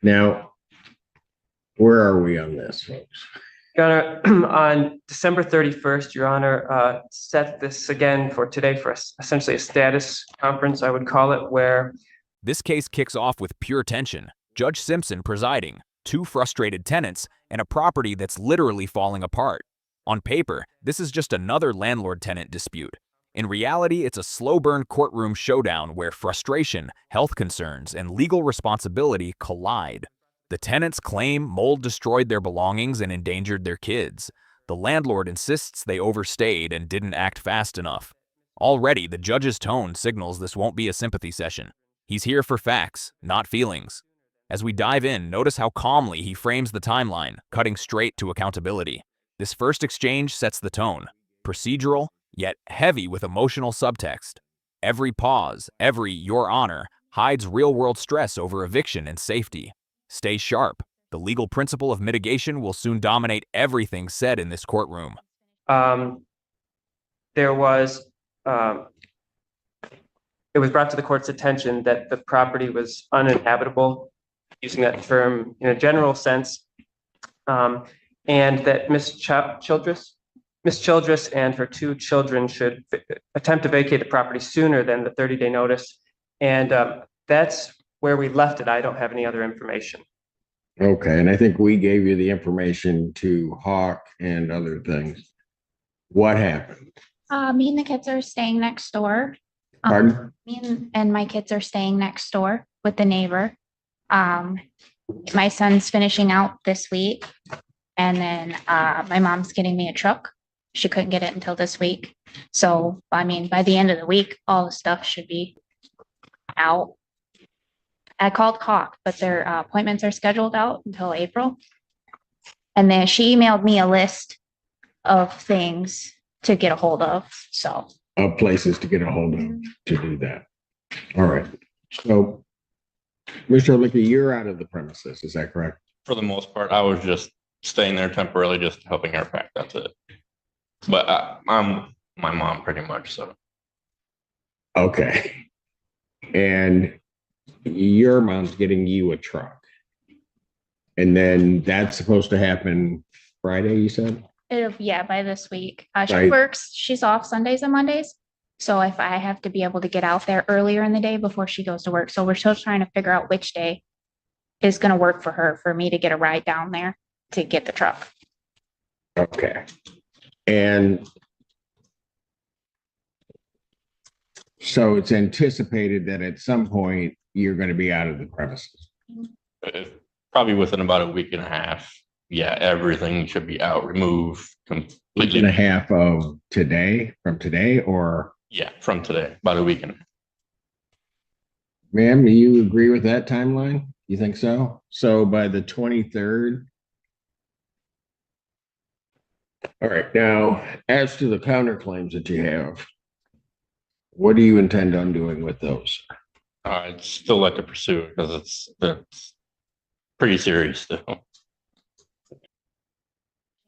Now, where are we on this, folks? Your Honor, on December 31st, Your Honor, set this again for today for essentially a status conference, I would call it, where this case kicks off with pure tension. Judge Simpson presiding, 2 frustrated tenants, and a property that's literally falling apart. On paper, this is just another landlord-tenant dispute. In reality, it's a slow-burn courtroom showdown where frustration, health concerns, and legal responsibility collide. The tenants claim mold destroyed their belongings and endangered their kids. The landlord insists they overstayed and didn't act fast enough. Already, the judge's tone signals this won't be a sympathy session. He's here for facts, not feelings. As we dive in, notice how calmly he frames the timeline, cutting straight to accountability. This first exchange sets the tone. Procedural, yet heavy with emotional subtext. Every pause, every "Your Honor," hides real-world stress over eviction and safety. Stay sharp. The legal principle of mitigation will soon dominate everything said in this courtroom. It was brought to the court's attention that the property was uninhabitable, using that term in a general sense, and that Miss Childress and her 2 children should attempt to vacate the property sooner than the 30-day notice. And that's where we left it. I don't have any other information. Okay, and I think we gave you the information to Hawk and other things. What happened? Me and the kids are staying next door. Pardon? Me and my kids are staying next door with the neighbor. My son's finishing out this week, and then my mom's getting me a truck. She couldn't get it until this week. So, I mean, by the end of the week, all the stuff should be out. I called Hawk, but their appointments are scheduled out until April. And then she emailed me a list of things to get a hold of. So, Of places to get a hold of to do that. All right. So, Mr. Licky, you're out of the premises. Is that correct? For the most part, I was just staying there temporarily, just helping her pack. That's it. But I'm my mom pretty much. So. Okay. And your mom's getting you a truck. And then that's supposed to happen Friday, you said? yeah, by this week. She Right. works, she's off Sundays and Mondays. So if I have to be able to get out there earlier in the day before she goes to work. So we're still trying to figure out which day is going to work for her, for me to get a ride down there to get the truck. Okay. And so it's anticipated that at some point you're going to be out of the premises. Probably within about a week and a half. Yeah, everything should be out, removed completely. Week and a half of today, from today, or? Yeah, from today, about a week and a half. Ma'am, do you agree with that timeline? You think so? So by the 23rd? All right. Now, as to the counterclaims that you have, what do you intend on doing with those? I'd still like to pursue it because it's pretty serious still.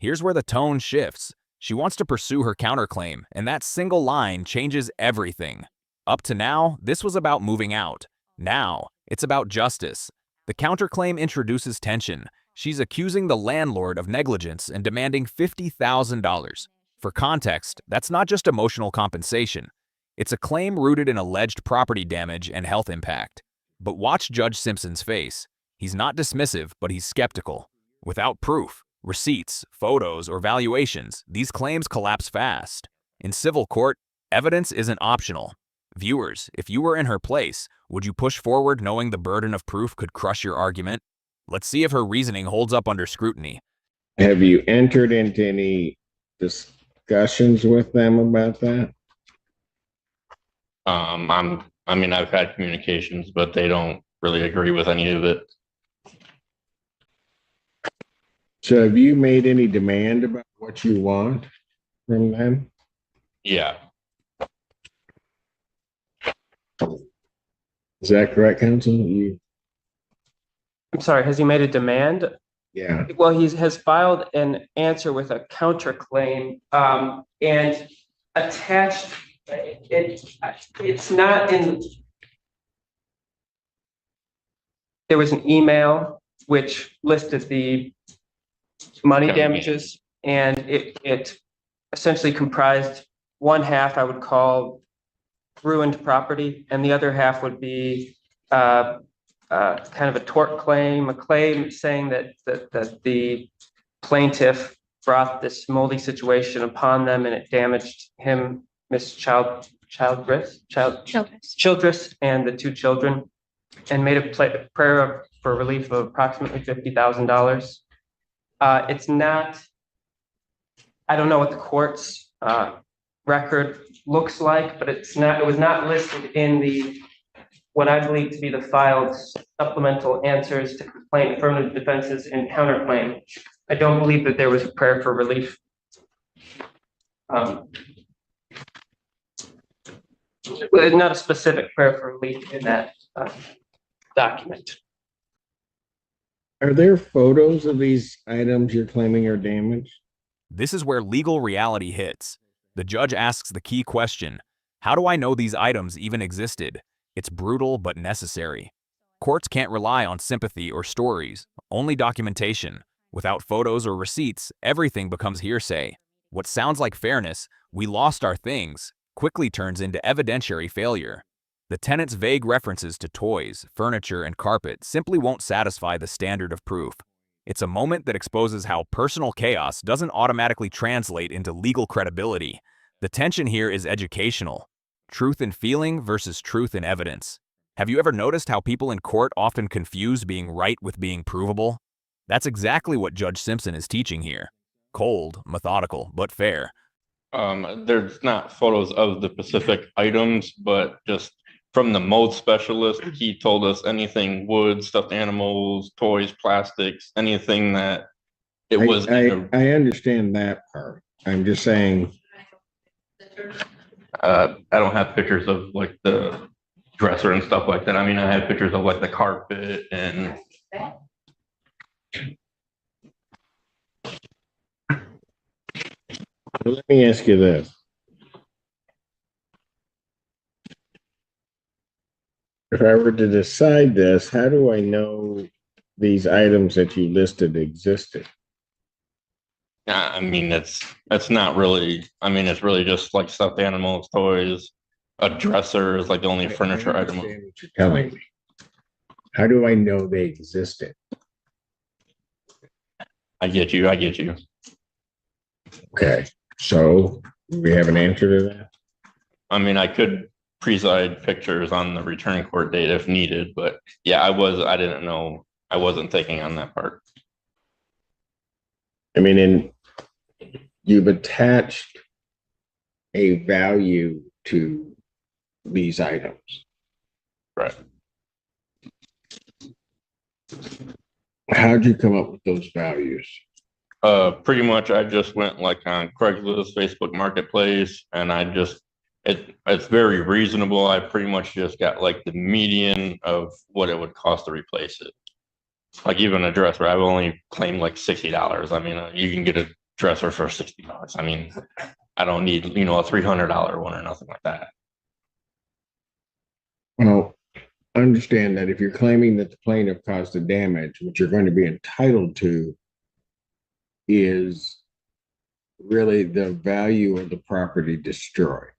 Here's where the tone shifts. She wants to pursue her counterclaim, and that single line changes everything. Up to now, this was about moving out. Now, it's about justice. The counterclaim introduces tension. She's accusing the landlord of negligence and demanding $50,000. For context, that's not just emotional compensation. It's a claim rooted in alleged property damage and health impact. But watch Judge Simpson's face. He's not dismissive, but he's skeptical. Without proof, receipts, photos, or valuations, these claims collapse fast. In civil court, evidence isn't optional. Viewers, if you were in her place, would you push forward knowing the burden of proof could crush your argument? Let's see if her reasoning holds up under scrutiny. Have you entered into any discussions with them about that? I've had communications, but they don't really agree with any of it. So have you made any demand about what you want from them? Yeah. Is that correct, counsel? I'm sorry, has he made a demand? Yeah. Well, he has filed an answer with a counterclaim, and attached, it's not in, there was an email which listed the money Okay. damages, and it essentially comprised one half I would call ruined property, and the other half would be kind of a tort claim, a claim saying that the plaintiff brought this moldy situation upon them and it damaged him, Miss Childress, and the two children, and made a prayer for relief of approximately $50,000. It's not, I don't know what the court's record looks like, but it was not listed in the, what I believe to be the filed supplemental answers to complaint, affirmative defenses, and counterclaim. I don't believe that there was a prayer for relief. There's not a specific prayer for relief in that document. Are there photos of these items you're claiming are damaged? This is where legal reality hits. The judge asks the key question, how do I know these items even existed? It's brutal but necessary. Courts can't rely on sympathy or stories, only documentation. Without photos or receipts, everything becomes hearsay. What sounds like fairness, we lost our things, quickly turns into evidentiary failure. The tenant's vague references to toys, furniture, and carpet simply won't satisfy the standard of proof. It's a moment that exposes how personal chaos doesn't automatically translate into legal credibility. The tension here is educational. Truth in feeling versus truth in evidence. Have you ever noticed how people in court often confuse being right with being provable? That's exactly what Judge Simpson is teaching here. Cold, methodical, but fair. There's not photos of the specific items, but just from the mold specialist, he told us anything wood, stuffed animals, toys, plastics, anything that it was. I understand that part. I'm just saying. I don't have pictures of like the dresser and stuff like that. I mean, I have pictures of like the carpet and. Let me ask you this. If I were to decide this, how do I know these items that you listed existed? I mean, it's not really. I mean, it's really just like stuffed animals, toys. A dresser is like the only furniture I item. understand what you're telling me. How do I know they existed? I get you. I get you. Okay, so we have an answer to that. I mean, I could preside pictures on the return court date if needed, but yeah, I didn't know. I wasn't thinking on that part. I mean, and you've attached a value to these items. Right. How'd you come up with those values? Pretty much I just went like on Craigslist, Facebook Marketplace, and it's very reasonable. I pretty much just got like the median of what it would cost to replace it. Like even a dresser, I've only claimed like $60. I mean, you can get a dresser for $60. I mean, I don't need, a $300 one or nothing like that. Well, understand that if you're claiming that the plaintiff caused the damage, what you're going to be entitled to is really the value of the property destroyed.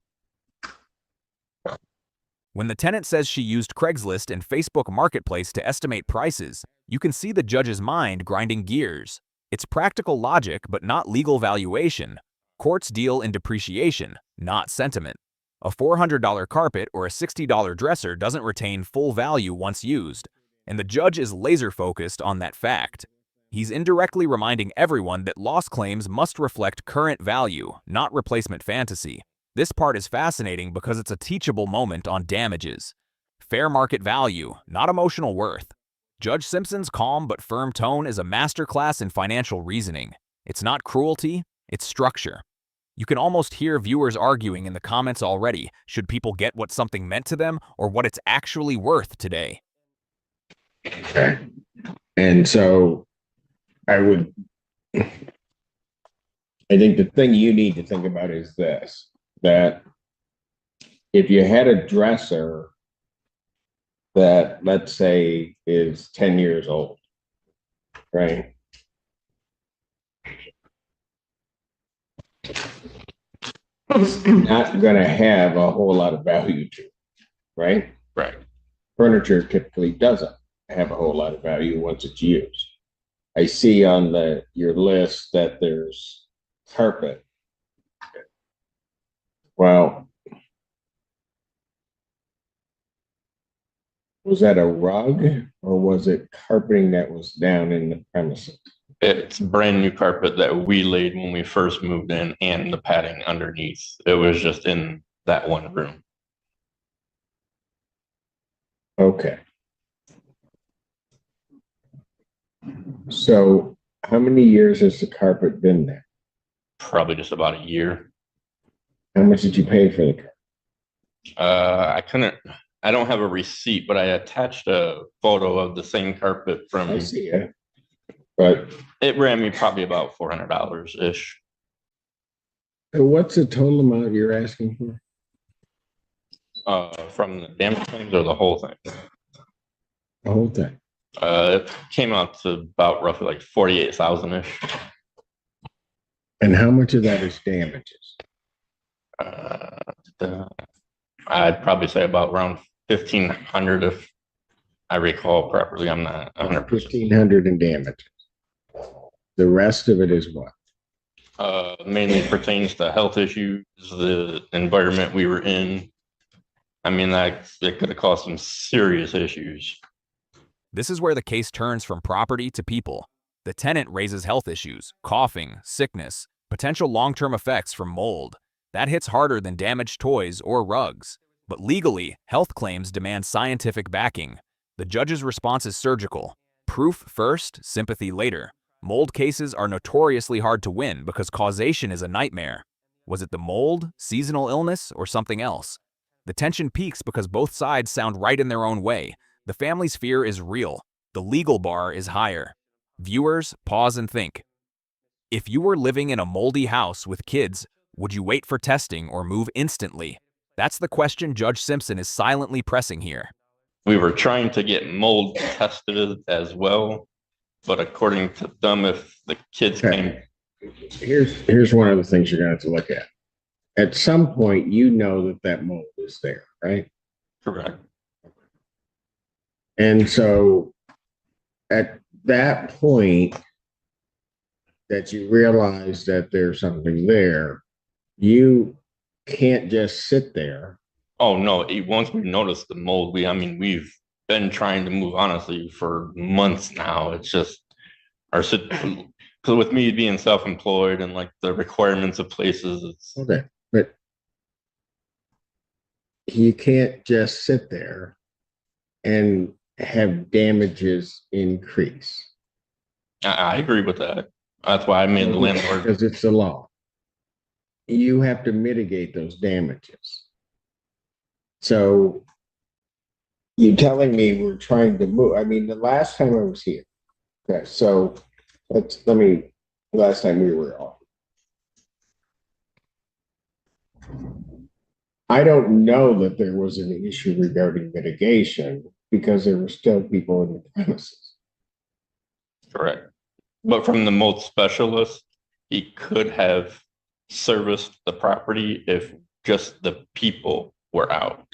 When the tenant says she used Craigslist and Facebook Marketplace to estimate prices, you can see the judge's mind grinding gears. It's practical logic, but not legal valuation. Courts deal in depreciation, not sentiment. A $400 carpet or a $60 dresser doesn't retain full value once used, and the judge is laser-focused on that fact. He's indirectly reminding everyone that loss claims must reflect current value, not replacement fantasy. This part is fascinating because it's a teachable moment on damages. Fair market value, not emotional worth. Judge Simpson's calm but firm tone is a masterclass in financial reasoning. It's not cruelty, it's structure. You can almost hear viewers arguing in the comments already, should people get what something meant to them or what it's actually worth today? Okay. And so I think the thing you need to think about is this, that if you had a dresser that, let's say, is 10 years old, right? Not gonna have a whole lot of value to it, right? Right. Furniture typically doesn't have a whole lot of value once it's used. I see on your list that there's carpet. Well, was that a rug or was it carpeting that was down in the premises? It's brand new carpet that we laid when we first moved in and the padding underneath. It was just in that one room. Okay. So how many years has the carpet been there? Probably just about a year. How much did you pay for the carpet? I don't have a receipt, but I attached a photo of the same carpet I from, see it. But it ran me probably about $400-ish. what's the total amount you're asking for? From the damage claims or the whole thing. The whole thing. It came out to about roughly like 48,000-ish. And how much of that is damages? I'd probably say about around 1,500 if I recall properly. I'm not 100%. 1,500 in damages. The rest of it is what? Mainly pertains to health issues, the environment we were in. I mean, it could have caused some serious issues. This is where the case turns from property to people. The tenant raises health issues, coughing, sickness, potential long-term effects from mold. That hits harder than damaged toys or rugs. But legally, health claims demand scientific backing. The judge's response is surgical. Proof first, sympathy later. Mold cases are notoriously hard to win because causation is a nightmare. Was it the mold, seasonal illness, or something else? The tension peaks because both sides sound right in their own way. The family's fear is real. The legal bar is higher. Viewers, pause and think. If you were living in a moldy house with kids, would you wait for testing or move instantly? That's the question Judge Simpson is silently pressing here. We were trying to get mold tested as well, but according to them, if the kids came. Here's one of the things you're going to have to look at. At some point, you know that mold is there, right? Correct. And so at that point that you realize that there's something there, you can't just sit there. Oh, no. Once we noticed the mold, we've been trying to move honestly for months now. It's just because with me being self-employed and like the requirements of places, it's okay, but you can't just sit there and have damages increase. I agree with that. That's why I made the landlord. Because it's the law. You have to mitigate those damages. So you telling me we're trying to move. I mean, the last time I was here. Okay, so last time we were off. I don't know that there was an issue regarding mitigation because there were still people in the premises. Correct. But from the mold specialist, he could have serviced the property if just the people were out.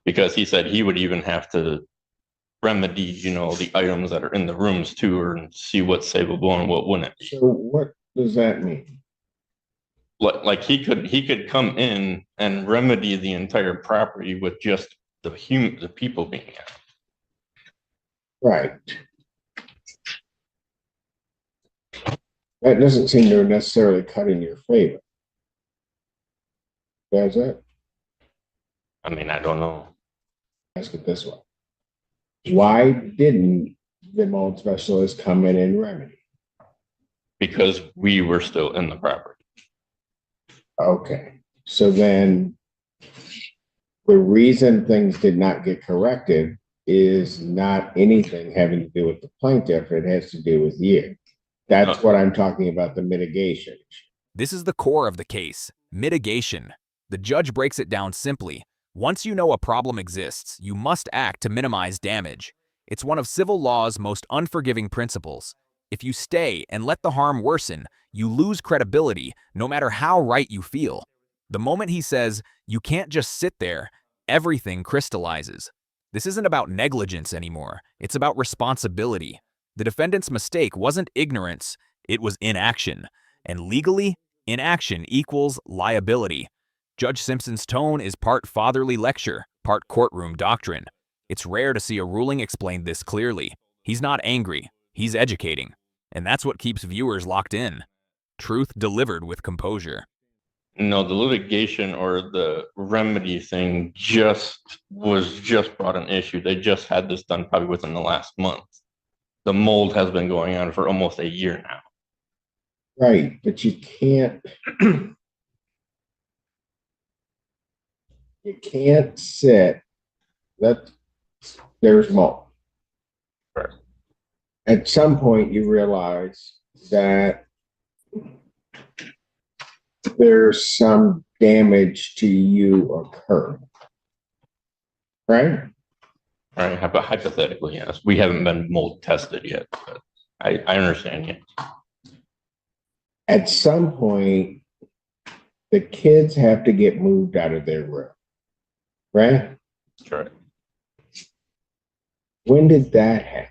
Because he said he would even have to remedy, the items that are in the rooms too, and see what's savable and what wouldn't. So what does that mean? Like he could come in and remedy the entire property with just the people being out. Right. That doesn't seem to necessarily cut in your favor. Does it? I mean, I don't know. Ask it this way. Why didn't the mold specialist come in and remedy? Because we were still in the property. Okay. So then the reason things did not get corrected is not anything having to do with the plaintiff. It has to do with you. That's what I'm talking about, the mitigation. This is the core of the case, mitigation. The judge breaks it down simply. Once you know a problem exists, you must act to minimize damage. It's one of civil law's most unforgiving principles. If you stay and let the harm worsen, you lose credibility no matter how right you feel. The moment he says, you can't just sit there, everything crystallizes. This isn't about negligence anymore. It's about responsibility. The defendant's mistake wasn't ignorance, it was inaction. And legally, inaction equals liability. Judge Simpson's tone is part fatherly lecture, part courtroom doctrine. It's rare to see a ruling explain this clearly. He's not angry, he's educating. And that's what keeps viewers locked in. Truth delivered with composure. No, the litigation or the remedy thing was just brought an issue. They just had this done probably within the last month. The mold has been going on for almost a year now. Right, but you can't sit, there's mold. Right. At some point you realize that there's some damage to you occurred. Right? Right, but hypothetically, yes. We haven't been mold tested yet, but I understand you. At some point, the kids have to get moved out of their room. Right? Correct. When did that happen?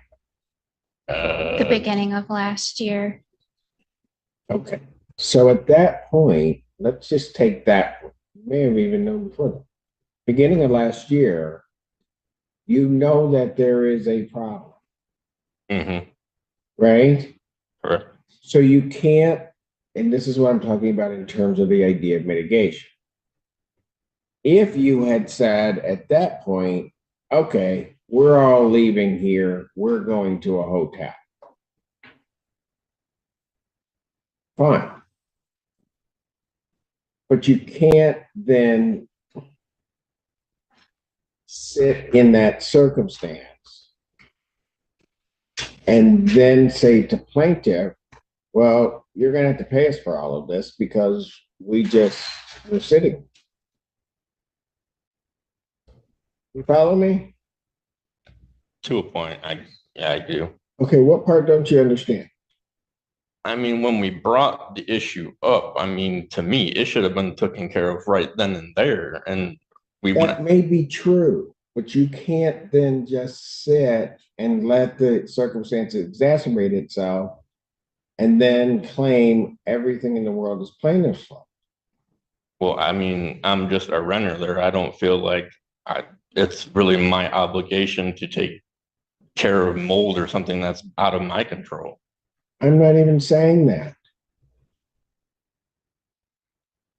The beginning of last year. Okay. So at that point, let's just take that. You may have even known before that. Beginning of last year, you know that there is a problem. Mm-hmm. Right? Correct. So you can't, and this is what I'm talking about in terms of the idea of mitigation. If you had said at that point, okay, we're all leaving here, we're going to a hotel. Fine. But you can't then sit in that circumstance and then say to plaintiff, well, you're going to have to pay us for all of this because we're sitting. You follow me? To a point, I do. Okay, what part don't you understand? I mean, when we brought the issue up, I mean, to me, it should have been taken care of right then and there. And we That went, may be true, but you can't then just sit and let the circumstance exacerbate itself and then claim everything in the world is plaintiff's fault. well, I mean, I'm just a renter there. I don't feel like it's really my obligation to take care of mold or something that's out of my control. I'm not even saying that.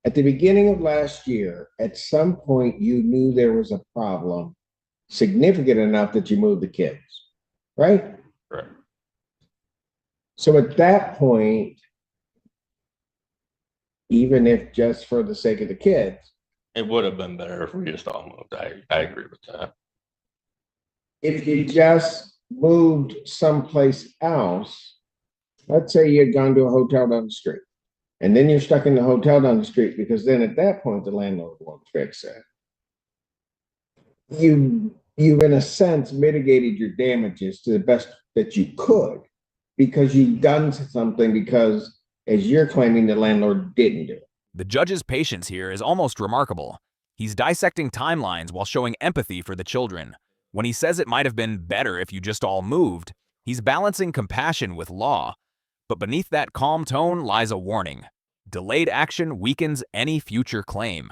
At the beginning of last year, at some point, you knew there was a problem significant enough that you moved the kids, right? Correct. So at that point, even if just for the sake of the kids, It would have been better if we just all moved. I agree with that. if you just moved someplace else, let's say you had gone to a hotel down the street, and then you're stuck in the hotel down the street because then at that point the landlord won't fix it. You've in a sense mitigated your damages to the best that you could because you've done something because, as you're claiming, the landlord didn't do it. The judge's patience here is almost remarkable. He's dissecting timelines while showing empathy for the children. When he says it might have been better if you just all moved, he's balancing compassion with law. But beneath that calm tone lies a warning. Delayed action weakens any future claim.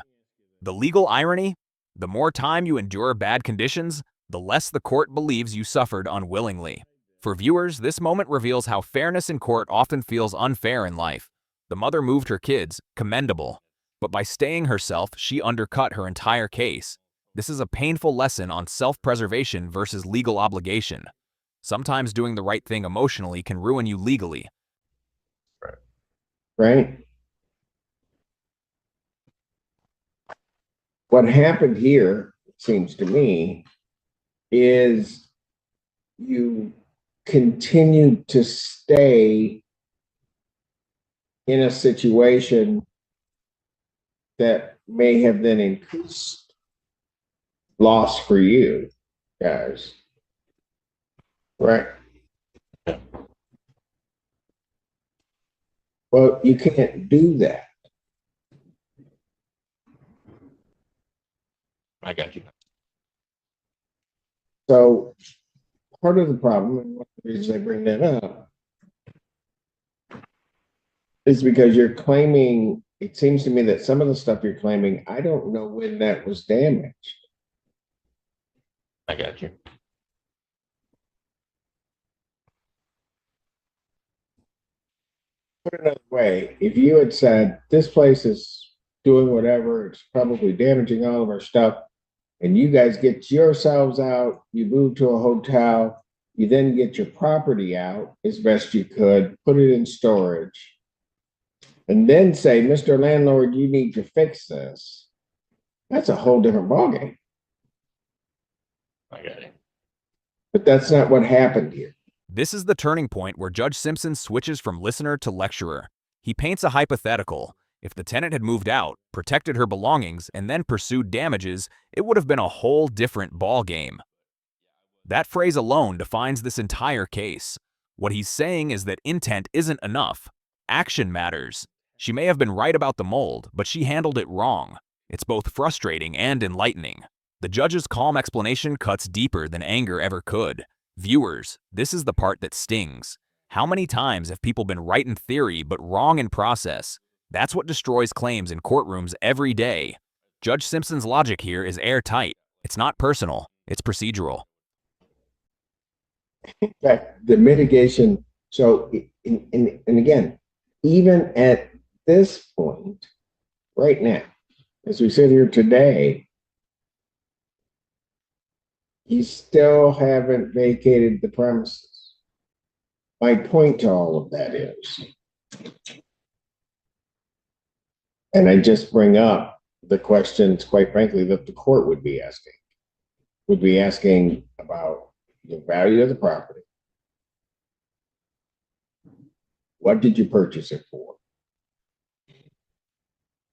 The legal irony? The more time you endure bad conditions, the less the court believes you suffered unwillingly. For viewers, this moment reveals how fairness in court often feels unfair in life. The mother moved her kids, commendable. But by staying herself, she undercut her entire case. This is a painful lesson on self-preservation versus legal obligation. Sometimes doing the right thing emotionally can ruin you legally. Right? What happened here, it seems to me, is you continued to stay in a situation that may have then increased loss for you guys. Right? Well, you can't do that. I got you. So part of the problem, and one of the reasons I bring that up, is because you're claiming, it seems to me that some of the stuff you're claiming, I don't know when that was damaged. I got you. Put it another way, if you had said, this place is doing whatever, it's probably damaging all of our stuff, and you guys get yourselves out, you move to a hotel, you then get your property out as best you could, put it in storage, and then say, Mr. Landlord, you need to fix this. That's a whole different ballgame. I got it. But that's not what happened here. This is the turning point where Judge Simpson switches from listener to lecturer. He paints a hypothetical. If the tenant had moved out, protected her belongings, and then pursued damages, it would have been a whole different ballgame. That phrase alone defines this entire case. What he's saying is that intent isn't enough. Action matters. She may have been right about the mold, but she handled it wrong. It's both frustrating and enlightening. The judge's calm explanation cuts deeper than anger ever could. Viewers, this is the part that stings. How many times have people been right in theory but wrong in process? That's what destroys claims in courtrooms every day. Judge Simpson's logic here is airtight. It's not personal, it's procedural. In fact, the mitigation, so, and again, even at this point, right now, as we sit here today, you still haven't vacated the premises. My point to all of that is, and I just bring up the questions, quite frankly, that the court would be asking about the value of the property. What did you purchase it for?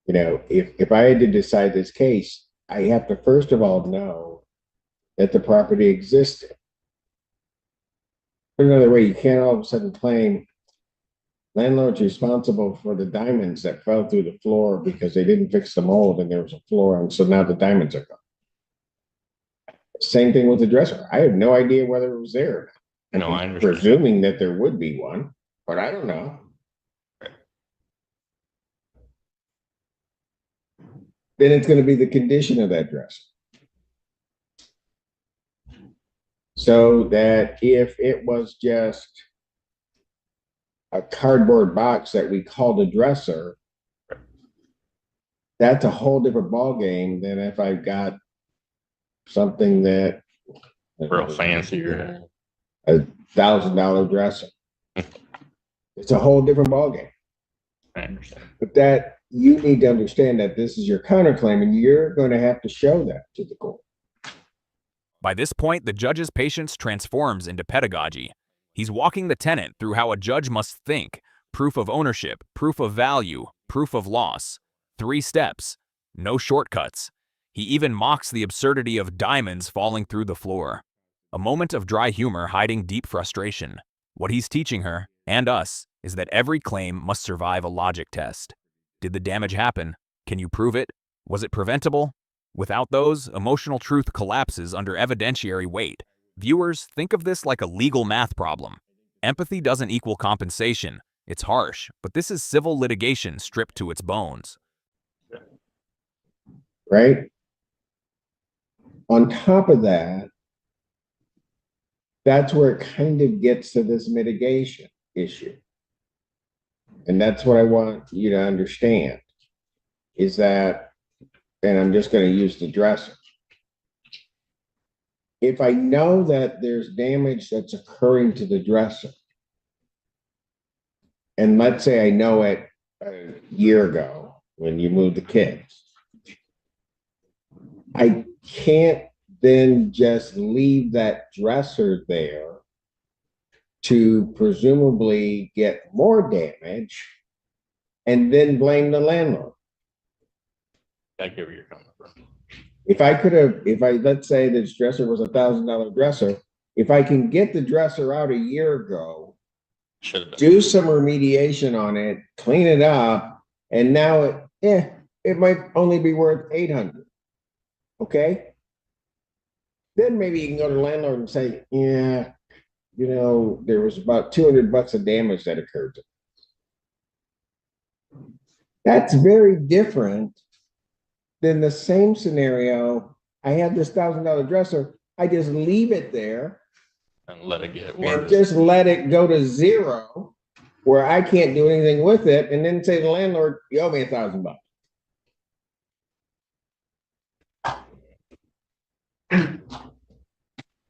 You know, if I had to decide this case, I have to first of all know that the property existed. Put another way, you can't all of a sudden claim landlord's responsible for the diamonds that fell through the floor because they didn't fix the mold and there was a floor on, so now the diamonds are gone. Same thing with the dresser. I have no idea whether it was there. No, I understand. Presuming that there would be one, but I don't know. Then it's going to be the condition of that dresser. So that if it was just a cardboard box that we called a dresser, that's a whole different ballgame than if I've got something that Real fancy or $1,000 dresser. It's a whole different ballgame. I understand. But that you need to understand that this is your counterclaim, and you're going to have to show that to the court. By this point, the judge's patience transforms into pedagogy. He's walking the tenant through how a judge must think: proof of ownership, proof of value, proof of loss. 3 steps, no shortcuts. He even mocks the absurdity of diamonds falling through the floor. A moment of dry humor hiding deep frustration. What he's teaching her, and us, is that every claim must survive a logic test. Did the damage happen? Can you prove it? Was it preventable? Without those, emotional truth collapses under evidentiary weight. Viewers, think of this like a legal math problem. Empathy doesn't equal compensation. It's harsh, but this is civil litigation stripped to its bones. Right? On top of that, that's where it kind of gets to this mitigation issue. And that's what I want you to understand, is that, and I'm just going to use the dresser. If I know that there's damage that's occurring to the dresser, and let's say I know it a year ago when you moved the kids, I can't then just leave that dresser there to presumably get more damage and then blame the landlord. I get where you're coming from. If let's say this dresser was $1,000 dresser, if I can get the dresser out a year ago Should have been. do some remediation on it, clean it up, and now it might only be worth 800. Okay? Then maybe you can go to the landlord and say, yeah, there was about $200 of damage that occurred. That's very different than the same scenario. I have this $1,000 dresser. I just leave it there And let it get and worse. just let it go to zero where I can't do anything with it. And then say to the landlord, you owe me $1,000.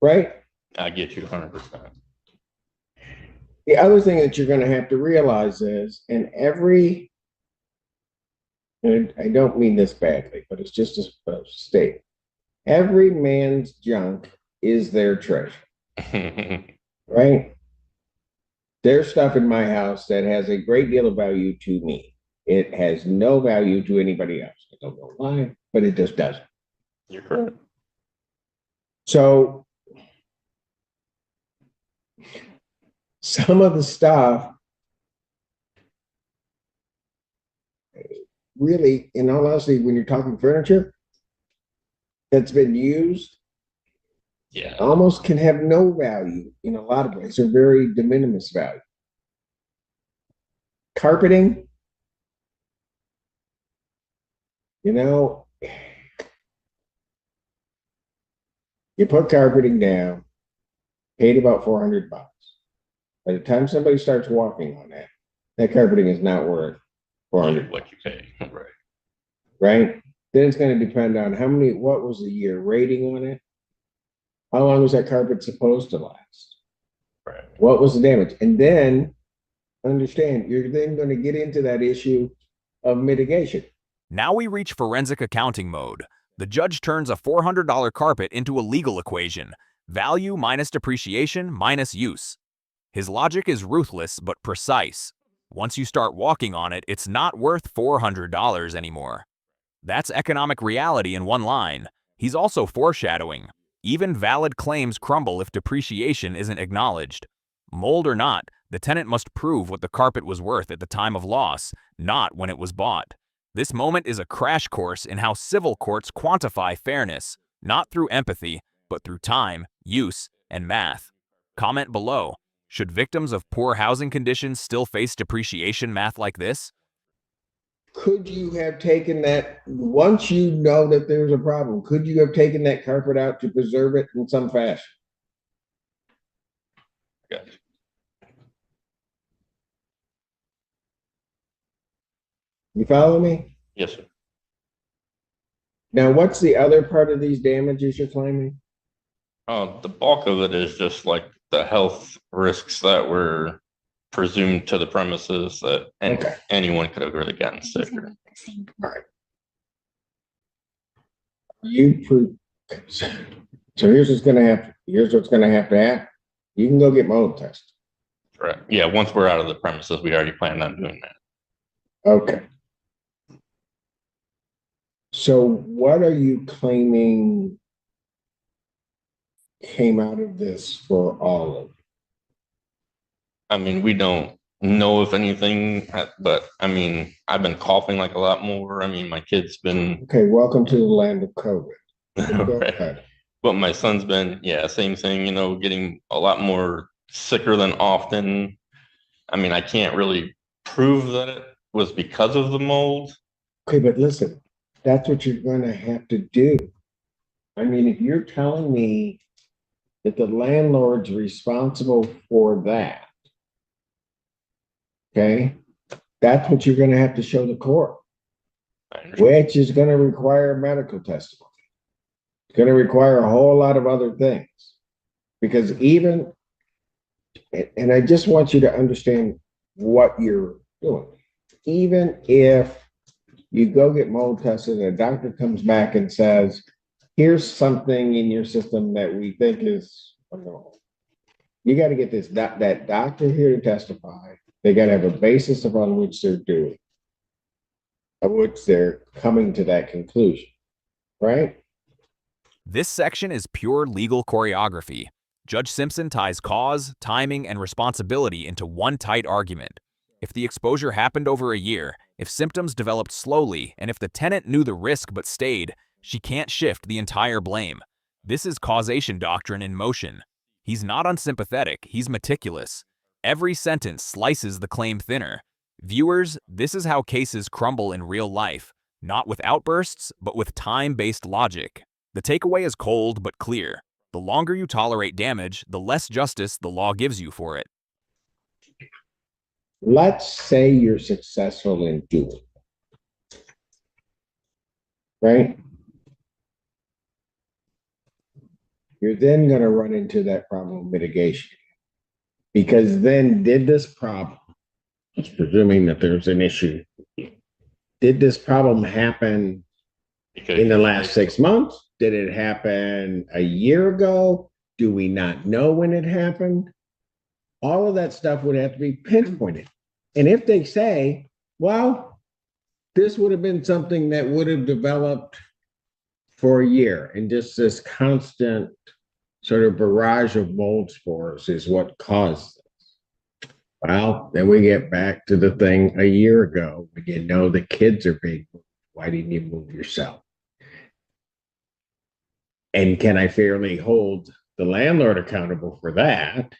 Right? I get you 100%. The other thing that you're going to have to realize is and I don't mean this badly, but it's just a state. Every man's junk is their treasure, right? There's stuff in my house that has a great deal of value to me. It has no value to anybody else. I don't know why, but it just doesn't. You're correct. So some of the stuff really, in all honesty, when you're talking furniture that's been used, Yeah. almost can have no value in a lot of ways. They're very de minimis value. Carpeting, you put carpeting down, paid about $400. By the time somebody starts walking on that carpeting is not worth $400. What you pay. Right. Right? Then it's going to depend on what was the year rating on it? How long was that carpet supposed to last? Right. What was the damage? And then understand, you're then going to get into that issue of mitigation. Now we reach forensic accounting mode. The judge turns a $400 carpet into a legal equation: value minus depreciation minus use. His logic is ruthless but precise. Once you start walking on it, it's not worth $400 anymore. That's economic reality in one line. He's also foreshadowing. Even valid claims crumble if depreciation isn't acknowledged. Mold or not, the tenant must prove what the carpet was worth at the time of loss, not when it was bought. This moment is a crash course in how civil courts quantify fairness, not through empathy, but through time, use, and math. Comment below. Should victims of poor housing conditions still face depreciation math like this? Could you have taken that, once you know that there's a problem, could you have taken that carpet out to preserve it in some fashion? Gotcha. You follow me? Yes, sir. Now, what's the other part of these damages you're claiming? The bulk of it is just like the health risks that were presumed to the premises that Okay. anyone could have really gotten sick. So here's what's going to happen. Here's what's going to happen. You can go get mold tested. Right. Yeah. Once we're out of the premises, we already planned on doing that. Okay. So what are you claiming came out of this for all of it? I mean, we don't know if anything, but I mean, I've been coughing like a lot more. I mean, my kid's been. Okay, welcome to the land of COVID. Go Right. ahead. But my son's been, same thing, getting a lot more sicker than often. I mean, I can't really prove that it was because of the mold. Okay, but listen, that's what you're going to have to do. I mean, if you're telling me that the landlord's responsible for that, okay, that's what you're going to have to show the court, which is going to require medical testimony. It's going to require a whole lot of other things, because and I just want you to understand what you're doing. Even if you go get mold tested and a doctor comes back and says, here's something in your system that we think is abnormal, you got to get that doctor here to testify. They got to have a basis upon which they're doing, of which they're coming to that conclusion, right? This section is pure legal choreography. Judge Simpson ties cause, timing, and responsibility into one tight argument. If the exposure happened over a year, if symptoms developed slowly, and if the tenant knew the risk but stayed, she can't shift the entire blame. This is causation doctrine in motion. He's not unsympathetic, he's meticulous. Every sentence slices the claim thinner. Viewers, this is how cases crumble in real life, not with outbursts, but with time-based logic. The takeaway is cold but clear. The longer you tolerate damage, the less justice the law gives you for it. Let's say you're successful in doing it, right? You're then going to run into that problem of mitigation. Because then did this problem, it's presuming that there's an issue, did this problem happen in the last 6 months? Did it happen a year ago? Do we not know when it happened? All of that stuff would have to be pinpointed. And if they say, well, this would have been something that would have developed for a year, and just this constant sort of barrage of mold spores is what caused this. Well, then we get back to the thing a year ago. When you know the kids are being moved, why didn't you move yourself? And can I fairly hold the landlord accountable for that,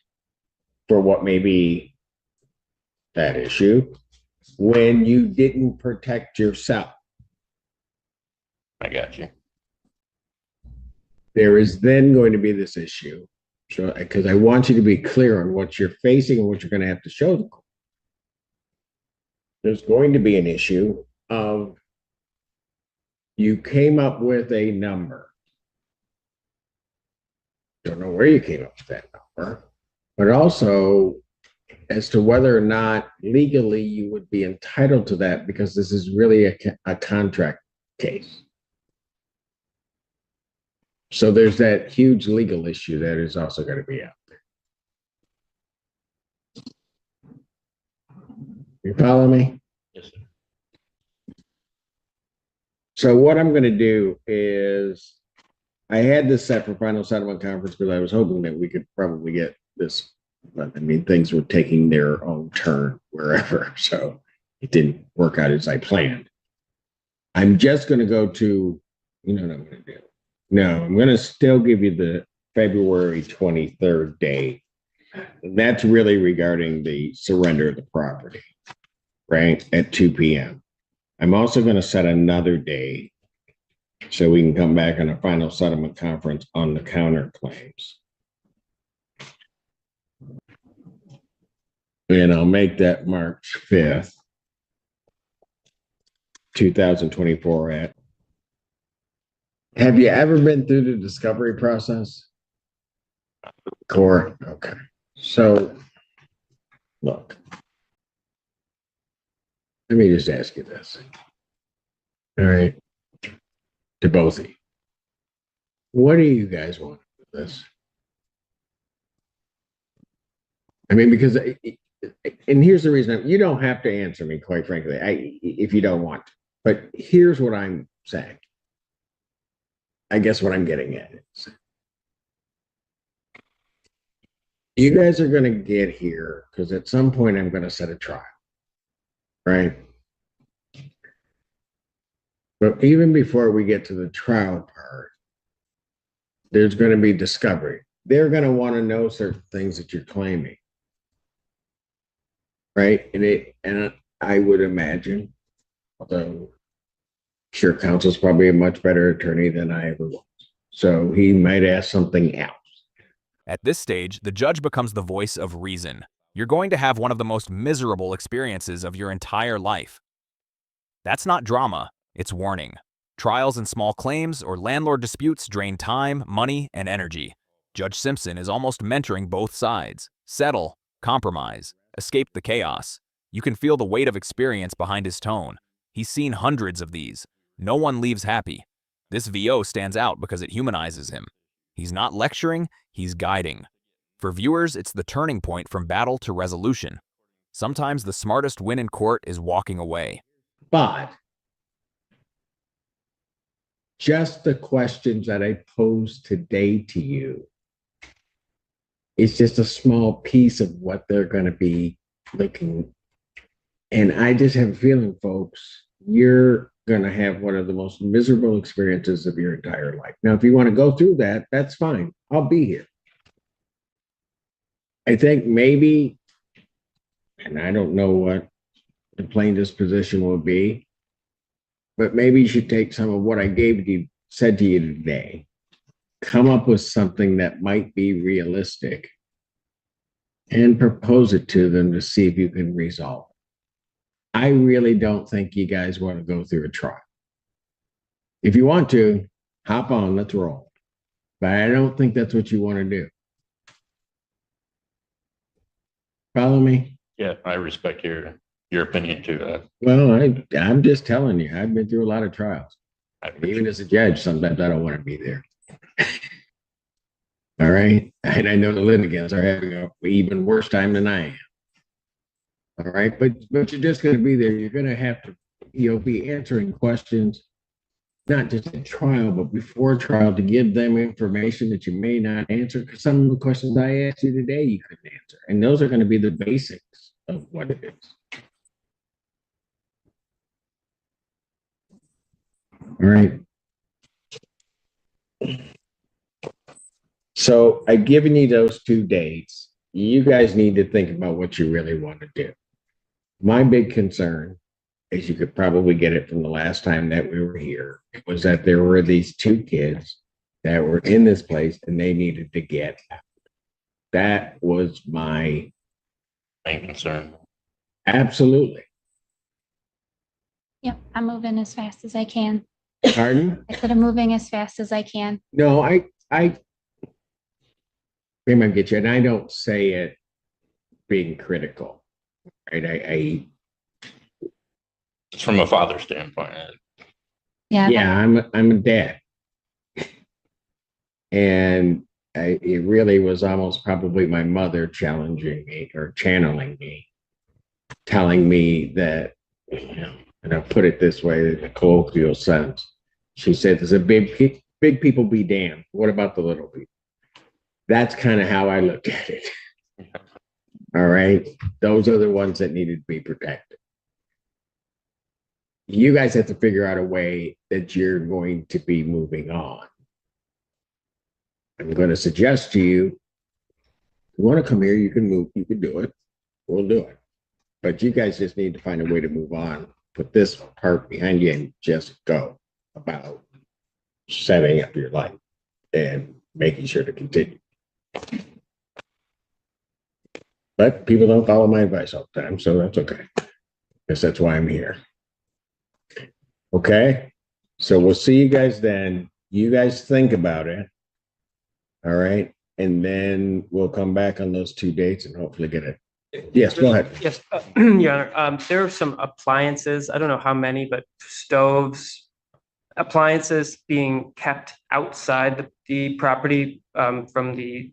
for what may be that issue, when you didn't protect yourself? I got you. There is then going to be this issue. So, because I want you to be clear on what you're facing and what you're going to have to show the court. There's going to be an issue of you came up with a number. Don't know where you came up with that number, but also as to whether or not legally you would be entitled to that, because this is really a contract case. So there's that huge legal issue that is also going to be out there. You follow me? Yes, sir. So what I'm going to do is, I had this set for final settlement conference because I was hoping that we could probably get this, but I mean, things were taking their own turn wherever, so it didn't work out as I planned. I'm just going to go to, you know what I'm going to do? No, I'm going to still give you the February 23rd date. And that's really regarding the surrender of the property, right, at 2 p.m. I'm also going to set another date so we can come back on a final settlement conference on the counterclaims. And I'll make that March 5th, 2024 at. Have you ever been through the discovery process? Court, okay. So, look, let me just ask you this. All right, to both of you. What do you guys want with this? I mean, because, and here's the reason, you don't have to answer me, quite frankly, if you don't want to. But here's what I'm saying. I guess what I'm getting at is, you guys are going to get here because at some point I'm going to set a trial, right? But even before we get to the trial part, there's going to be discovery. They're going to want to know certain things that you're claiming, right? And I would imagine, although sure, counsel's probably a much better attorney than I ever was, so he might ask something else. At this stage, the judge becomes the voice of reason. You're going to have one of the most miserable experiences of your entire life. That's not drama, it's warning. Trials in small claims or landlord disputes drain time, money, and energy. Judge Simpson is almost mentoring both sides. Settle, compromise, escape the chaos. You can feel the weight of experience behind his tone. He's seen hundreds of these. No one leaves happy. This VO stands out because it humanizes him. He's not lecturing, he's guiding. For viewers, it's the turning point from battle to resolution. Sometimes the smartest win in court is walking away. But just the questions that I posed today to you It's just a small piece of what they're going to be looking. And I just have a feeling, folks, you're going to have one of the most miserable experiences of your entire life. Now, if you want to go through that, that's fine. I'll be here. I think maybe, and I don't know what the plaintiff's position will be, but maybe you should take some of what I said to you today, come up with something that might be realistic and propose it to them to see if you can resolve it. I really don't think you guys want to go through a trial. If you want to, hop on, let's roll. But I don't think that's what you want to do. Follow me? Yeah, I respect your opinion too. Well, I'm just telling you, I've been through a lot of trials. I Even as a judge, sometimes I don't want to be there. All right. And I know the litigants are having an even worse time than I am. All right. But you're just going to be there. You're going to have to, be answering questions, not just at trial, but before trial to give them information that you may not answer. Because some of the questions I asked you today, you couldn't answer. And those are going to be the basics of what it is. All right. So I've given you those 2 dates. You guys need to think about what you really want to do. My big concern, as you could probably get it from the last time that we were here, was that there were these 2 kids that were in this place and they needed to get out. That was my main concern. absolutely. Yep, I'm moving as fast as I can. Pardon? I said I'm moving as fast as I can. No, I might get you, and I don't say it being critical, right? It's from a father standpoint. Yeah. I'm a dad, and it really was almost probably my mother challenging me or channeling me, telling me that, and I'll put it this way in a colloquial sense. She said, "There's a big people be damned. What about the little people?" That's kind of how I looked at it. All right. Those are the ones that needed to be protected. You guys have to figure out a way that you're going to be moving on. I'm going to suggest to you, if you want to come here, you can move, you can do it. We'll do it. But you guys just need to find a way to move on. Put this part behind you and just go about setting up your life and making sure to continue. But people don't follow my advice all the time, so that's okay. Because that's why I'm here. Okay? So we'll see you guys then. You guys think about it. All right? And then we'll come back on those 2 dates and hopefully get it. Yes, go ahead. Yes, Your Honor, there are some appliances, I don't know how many, but stoves, appliances being kept outside the property from the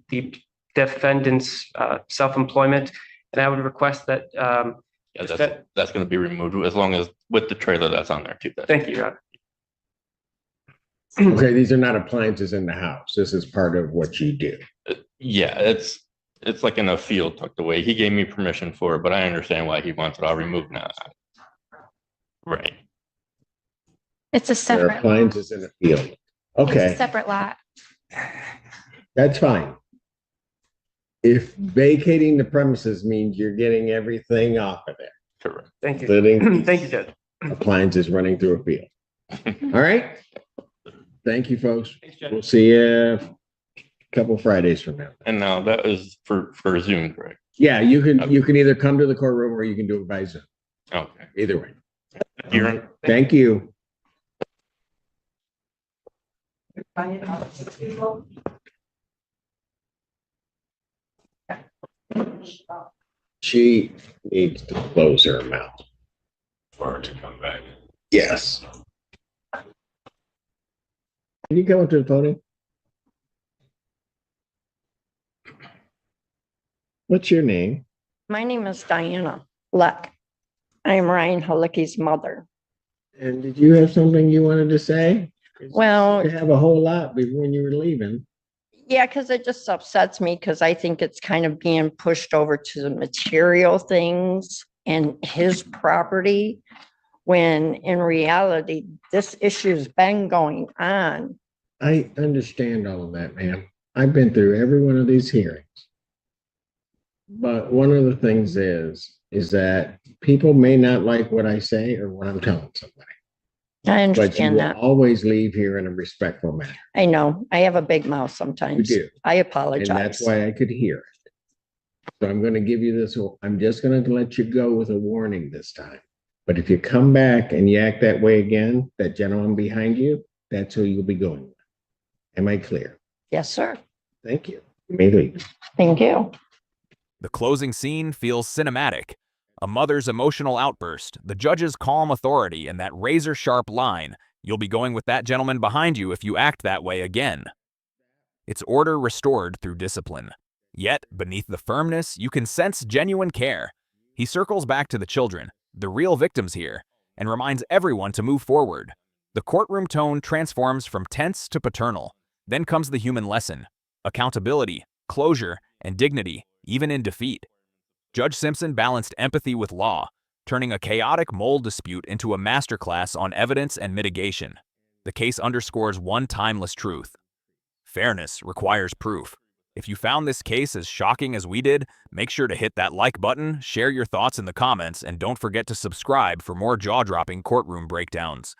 defendant's self-employment. And I would request that. That's going to be removed as long as with the trailer that's on there too. Thank you, Your Honor. Okay, these are not appliances in the house. This is part of what you do. Yeah, it's like in a field tucked away. He gave me permission for it, but I understand why he wants it all removed now. Right. It's a There are separate, appliances in the field. it's Okay, a separate lot. that's fine. If vacating the premises means you're getting everything off of there, Correct. Thank you. including Thank you, Judge. appliances running through a field. All right. Thank you, folks. Thanks, Judge. We'll see you a couple Fridays from now. And now that is for Zoom, correct? Yeah, you can either come to the courtroom or you can do it by Zoom. Okay. Either way. You're Thank you. She needs to close her mouth for her to come back. Yes. Can you come up to the podium? What's your name? My name is Diana Leck. I am Ryan Halicki's mother. And did you have something you wanted to say? Well, You have a whole lot when you were leaving. Yeah, because it just upsets me because I think it's kind of being pushed over to the material things and his property. When in reality, this issue's been going on. I understand all of that, ma'am. I've been through every one of these hearings. But one of the things is that people may not like what I say or what I'm telling somebody, I but you understand will that. always leave here in a respectful manner. I know. I have a big mouth You sometimes. do. I And apologize. that's why I could hear it. So I'm going to give you this, I'm just going to let you go with a warning this time. But if you come back and you act that way again, that gentleman behind you, that's who you'll be going with. Am I clear? Yes, sir. Thank you. You may leave. Thank you. The closing scene feels cinematic. A mother's emotional outburst, the judge's calm authority, and that razor-sharp line, "You'll be going with that gentleman behind you if you act that way again." It's order restored through discipline. Yet, beneath the firmness, you can sense genuine care. He circles back to the children, the real victims here, and reminds everyone to move forward. The courtroom tone transforms from tense to paternal. Then comes the human lesson: accountability, closure, and dignity, even in defeat. Judge Simpson balanced empathy with law, turning a chaotic mold dispute into a masterclass on evidence and mitigation. The case underscores one timeless truth: fairness requires proof. If you found this case as shocking as we did, make sure to hit that like button, share your thoughts in the comments, and don't forget to subscribe for more jaw-dropping courtroom breakdowns.